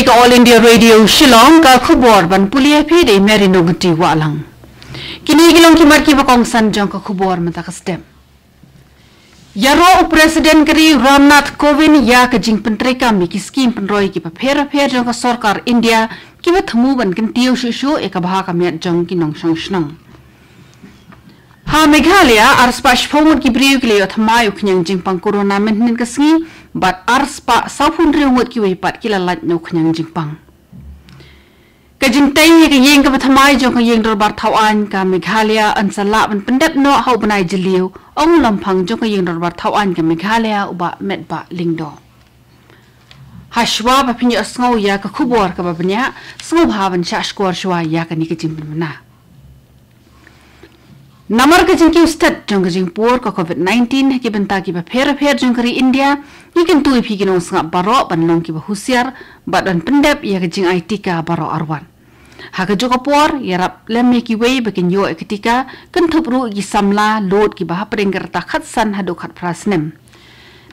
ka All India Radio Shillong ka khubor ban pulia phi de merino guti walang. Kini gilong ki marki bakong san jong ka khubor mata ka stem. Yaro President kari Ramnath Kovind ya ka jing pentre ka mi ki scheme penroi ki pa phera jong ka sarkar India ki ba thamu ban kin tiu shu e ka bha ka met jong ki nong sang snang. Ha Meghalaya arspash phomut ki briu ki le thmai uknyang jing pang corona nin ka sngi but arspa saphun riumut ki wei pat ki la lat no khnyang jing pang. Ka jing tai ka yeng ka thmai jong ka yeng dor bar thawan ka Meghalaya ansala ban pendep no hau banai jiliu ong lampang jong ka yeng dor bar thawan ka Meghalaya uba met ba lingdo. Hashwa ba pinyo sngo ya ka khubor ka ba bnya sngo bhavan sha skor shwa ya ka ni ka jing na. Namar ka jing ki ustat jong ka jing por ka COVID-19 ki benta ki ba phera jong kari India ni kan tu phi ki no snga baro ban long ki ba husiar badan pendep ya ka jing IT ka baro arwan ha ka joka por ya rap lemme ki wei ba kin yo eketika kan thupru ki samla load ki ba hapring ta khat san hadu khat prasnem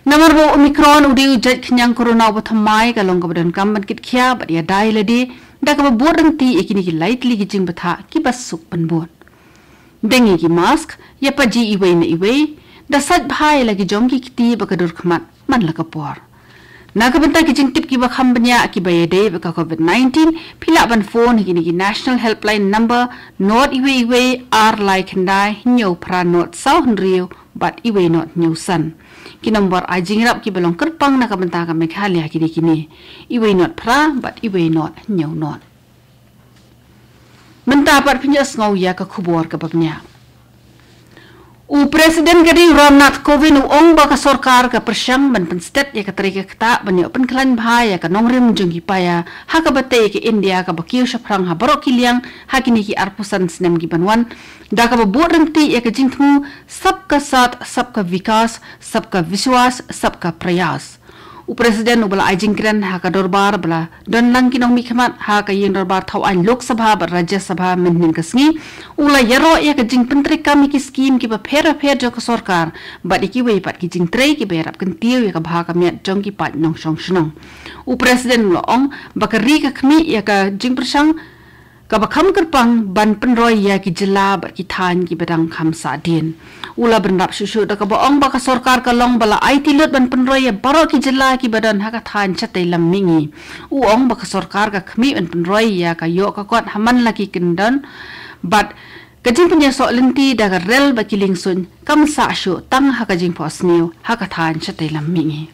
namar bo omicron udi jat khnyang corona ba thamai ka long ka badan kam ban kit khya ba ya dai ledi da ka ba bodang ti ekini ki lightly ki jing ba tha ki bas suk ban bon dengi ki mask ya pa ji iwei na iwei da sat bhai lagi jong ki kiti ba ka dur khmat man la ka por na ka banta ki jing tip ki ba kham banya ki ba ye de ba ka COVID-19 phila ban phone ki ni ki national helpline number not iwei ar like ndai nyo pra not sau rio but iwei not nyo san ki number a jing rap ki belong kerpang na ka banta ka Meghalaya ki ni iwei not pra but iwei not nyo not Mendapat punya ngau ya ke khubor ke babnya. U Presiden kari Ramnath Kovind u ong ba ka sarkar ka persyang ban penstet ya ka trike kta ban yo penklan bhai ya ka nongrim junggi paya ha ka bate ke India ka bakiu shaprang ha barok kiliang ha kini ki arpusan snem gi banwan da ka bo renti ya ka jingthmu sabka sat sabka vikas sabka vishwas sabka prayas. U Presiden ubala ajingkran ha ka dorbar bala don lang kinong mikhamat ha ka yin dorbar thawan lok sabha ba rajya sabha menhin kasngi ula yaro ya ka jing pentri kami ki scheme ki ba phera jo ka sarkar ba ki wei pat ki jing trei ki berap kan tiu ya ka bha ka met jong ki pat nong song snong u Presiden lo ong ba ka ri ka khmi ya ka jing persang ka ba kham kerpang ban penroi ya ki jela ba ki than ki badang kham sa din ula bernap susu da ka ba ong ba ka sarkar ka long bala IT lot ban penroi ya baro ki jela ki badan ha ka than chatai lam mingi u ong ba ka sarkar ka khmi ban penroi ya ka yo ka kot haman laki kindan but kajing punya so lenti da ka rel ba ki lingsun kam sa shu tang ha ka jing pos new ha ka than chatai lam mingi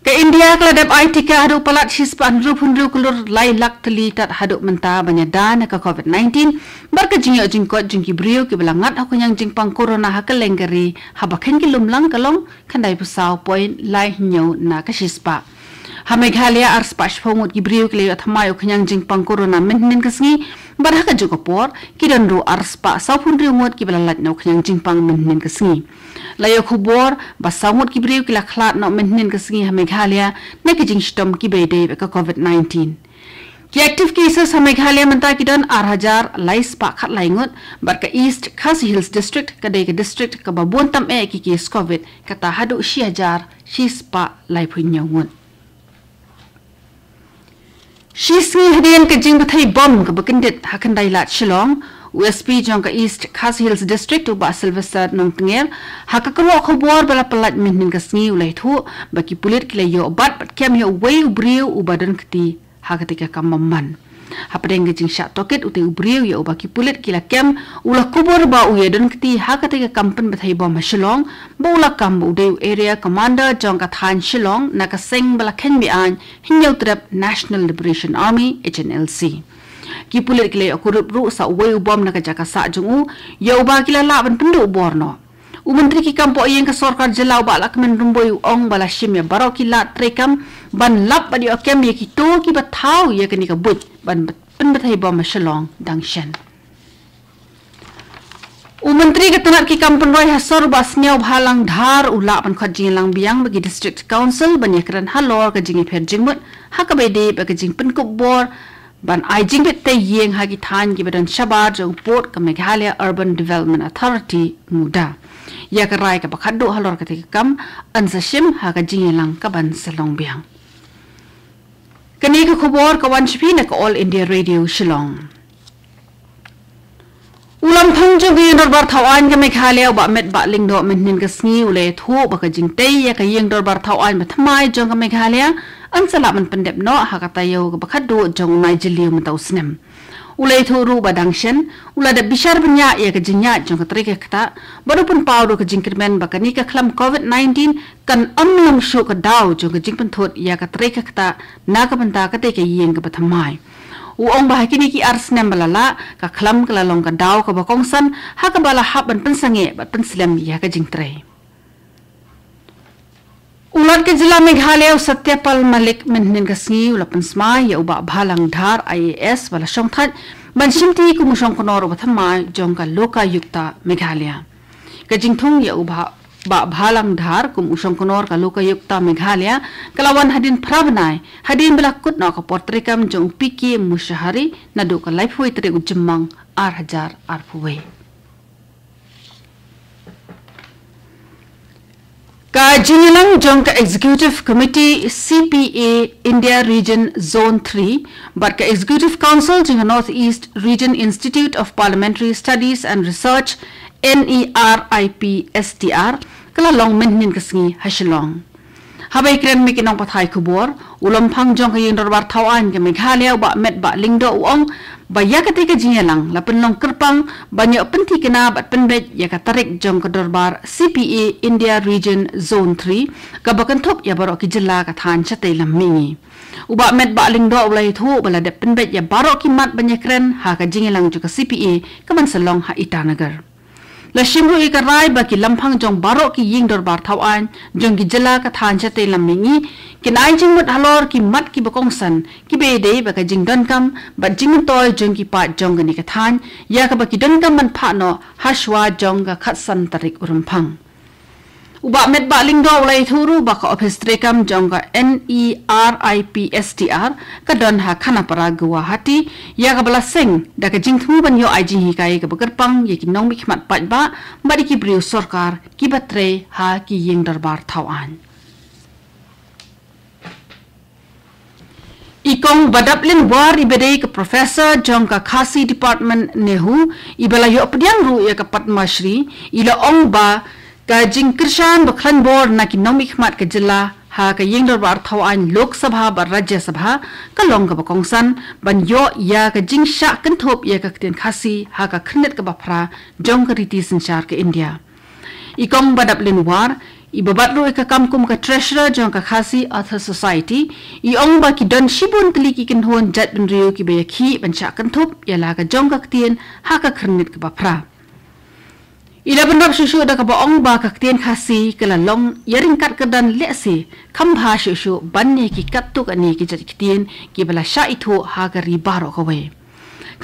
ke India kala dap IT ka hadu palat hispan rupun kulur lai lak teli tat hadu menta banya dan ka COVID-19 barka jingyo jingkot jingki brio ki belangat aku yang jingpang corona ha ka lenggeri ha bakhen ki lumlang kalong khandai pusau point lai nyo na ka hispa ha Meghalaya arspash phomut ki brio ki le thmai khanyang jingpang corona menhin kasngi bar ha ka jokopor ki danru arspa saupun riumot ki belalat no khanyang jingpang menhin kasngi layo khubor basamut ki brio ki la khlat no menhin kasngi ha Meghalaya na ki jingstom ki bede ka COVID-19 ki active cases ha Meghalaya menta ki dan 8000 lais pa khat laingut bar ka East Khasi Hills district ka de ka district ka babon tam e ki case COVID kata hadu 6000 spa lai phunyawngut Shisni hadian ka jing bathai bom ka bakindit hakan dailat Shillong USP jong ka East Khasi Hills district uba Sylvester nong tengel haka karo khobor bala palat minhin ka sngi ulai thu baki pulit kila yo bat kem yo wei ubriu ubadan kti haka tika kamamman hapadeng ka jing sha toket uti ubriu yo baki pulit kila kem ula khobor ba uyedan kti haka tika kampan bathai bom Shillong ba ula kam ude area commander jong ka than Shillong na ka seng bala khenbi an hinyo trap National Liberation Army HNLC ki pulit kile akurup ru sa uwei ubom na ka jaka sa jungu ya uba kila la ban pendu borno u menteri ki kampo yeng ka sarkar jelau ba lak men rumboi ong bala shim ya baro kila trekam ban lap ba di okem ye ki to ki ba thau ye ka ni ka but ban pen bathai bom Shillong dangshen u menteri ka tanat ki kampan roi hasor ba snyau bhalang dhar ula ban khot jing lang biang bagi district council ban ye kran halor ka jingi pher jingmut ha ka be de ba ka jing pen ko bor ban ai jing bet te yeng ha ki than ki badan shabar jong port ka Meghalaya Urban Development Authority muda ya ka rai ka bakhat do halor ka te kam an sa shim ha ka jing lang ka ban salong biang Kani ka khubor kawan shpi na ka All India Radio Shillong. Ulam thang jong ka yung dorbar thawan ka Meghalaya ba met ba ling do menin ka sngi ule thu ba ka jing tay ya ka yung dorbar thawan ba thamai jong ka Meghalaya an sala man pandep no ha ka tayo ka bakhadu jong nai jiliu man taw snem. Ulai thu ru ba dangshen ula da bishar banya ya ka jinya jong ka trike kata baru pun pawdo ka jingkirmen ba kani ka khlam COVID-19 kan amlam shu ka daw jong ka jingpan thot ya ka trike kata na ka banta ka te ka yeng ka bathamai. Uong bah kini ki arsnem balala ka khlam kala long ka daw ka bakongsan ha ka bala hab ban pensange bat penslam ya ka jingtre. Ulat ke jila Meghalaya Satyapal Malik menhin ka sngi ula pensma ya uba bhalang dhar IAS bala shongthat ban shimti ku musong konor bathamai jong ka loka yukta Meghalaya. Ka jingthong ya uba ba bhalang dhar kum usong konor ka loka yukta Meghalaya kalawan hadin pravnai hadin belakut na ka portrikam jong piki mushahari nadu ka life way tre ujmang 8000 arpuwe. Ka jingilang jong ka Executive Committee CPA India Region Zone 3 but ka Executive Council jing North East Region Institute of Parliamentary Studies and Research NERIP-STR kala long menhin kasngi SHILLONG. Habay kren mi kinong pathay kubor ulam phang jong kayong dorbar thawan ka Meghalaya ba met ba lingdo uong ba yakati ka jinyalang lapin long kerpang banyak penti kena bat penbet yakatarik jong ka dorbar CPA India Region Zone 3 ka bakantop ya barok ki jilla ka than chatay lamingi. Uba met ba lingdo ulay thu bala de penbet ya barok ki mat banyak kren ha ka jinyalang jong ka CPA ka mansalong ha Itanagar. La shimru ikarai ba ki lamphang jong barok ki ying dorbar thawan jong ki jala ka than chate lamingi kinai jing mut halor ki mat ki bakongsan ki be dei ba ka jing don kam ba jing toy jong ki pa jong ni ka than ya ka ba ki don kam man pha no hashwa jong ka khatsan tarik urumphang. Uba met ba lingdo ulai thuru ba ka office trekam jong ka NERIP-STR ka don ha khana para Guwahati ya ka bala sing da ka jing thu ban yo IG hi kai ka bakarpang ye ki nong mi khmat pat ba mari ki briu sarkar ki batre ha ki yeng darbar thawan. Ikong badaplin war ibedei ka Professor jong ka Khasi Department nehu ibala yo pediang ru ya ka Padma Shri ila ong ba ka jing krishan baklan bor na ki nomik mat ka jilla ha ka yeng dorbar thawan Lok Sabha ba Rajya Sabha ka long ka bakongsan ban yo ya ka jing sha kan thop ya ka kten Khasi ha ka khnet ka bafra jong ka riti sanchar ka India. Ikong badaplin war ibabat ro ka kamkum ka treasurer jong ka Khasi Author Society iong ba ki don shibun tli ki kin hon jat dun rio ki ba khi ban sha kan thop ya la ka jong ka kten ha ka khnet ka bafra. Ila benrap susu da ka baong ba ka kten Khasi kala long yaring kat kedan lesi khambha susu banne ki kattu ka ni ki jat kten ki bala sha ithu ha ka ribaro ka we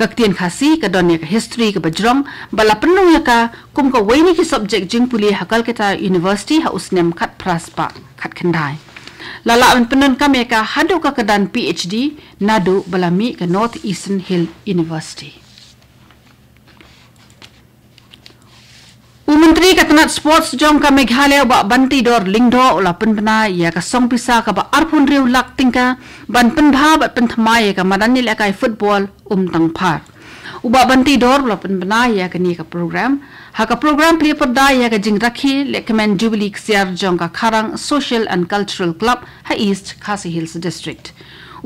ka kten Khasi ka don ya ka history ka bajrong bala penung ya ka kum ka we ni ki subject jing puli hakal kita university ha usnem khat praspa khat khandai lala an penun kam ya ka hadu ka kedan PhD nadu balami ka North Eastern Hill University. Menteri Katanat Sports jong ka Meghalaya ba banti dor lingdo ula penpena ya ka song pisa ka ba arpun riu lak tingka ban penbha ba penthamai ka madani lakai football tang par uba banti dor ula penpena ya ka ni ka program ha ka program pli perda ya ka jing rakhi lekmen jubilee ksiar jong ka Kharang Social and Cultural Club ha East Khasi Hills District.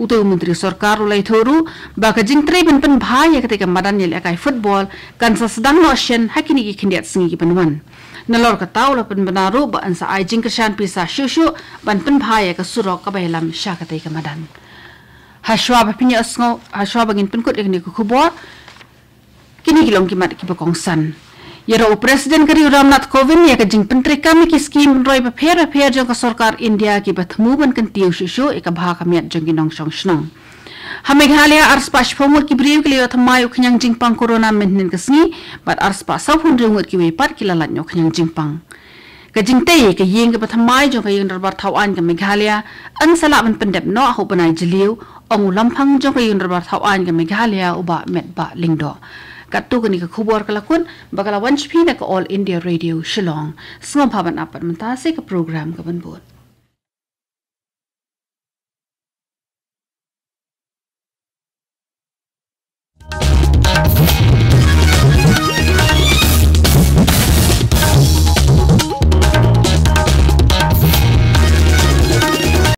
Utu Menteri Sarkar ulai thoru ba ka jingtre ben pen bhai ya ketika madan yel akai football kan sa sedang no shen hakini ki khindiat singi ki penwan nalor ka taula pen benaru ba an sa ai jing krishan pisa shushu ban pen bhai ya ka surok ka belam sha ka te ka madan hashwa ba pinya asngo hashwa bagin pen kot ekni ku khubor kini kilong ki mat ki bakong san Yero Presiden kari Ramnath Kovind ya ka jing pentri kami ki scheme roi ba pher jong ka sarkar India ki bathmu ban kan tiu shu eka bha kamiat jong ki nong shong shnong ha Meghalaya arspash phomur ki briu ki thamai ukhyang jingpang corona menhin ka sngi bat arspa sawhun ringut ki we pat ki lalat nyok khanyang jingpang ka jingte ka yeng ka thamai jong ka yeng darbar thawan ka Meghalaya an sala ban pendep no ho banai jiliu ong lamphang jong ka yeng darbar thawan ka Meghalaya uba met ba lingdo Katu kini ke khubor kalakun bakala wanchpi na ka All India Radio Shillong semua paban apat mentasi ke program ke benbut.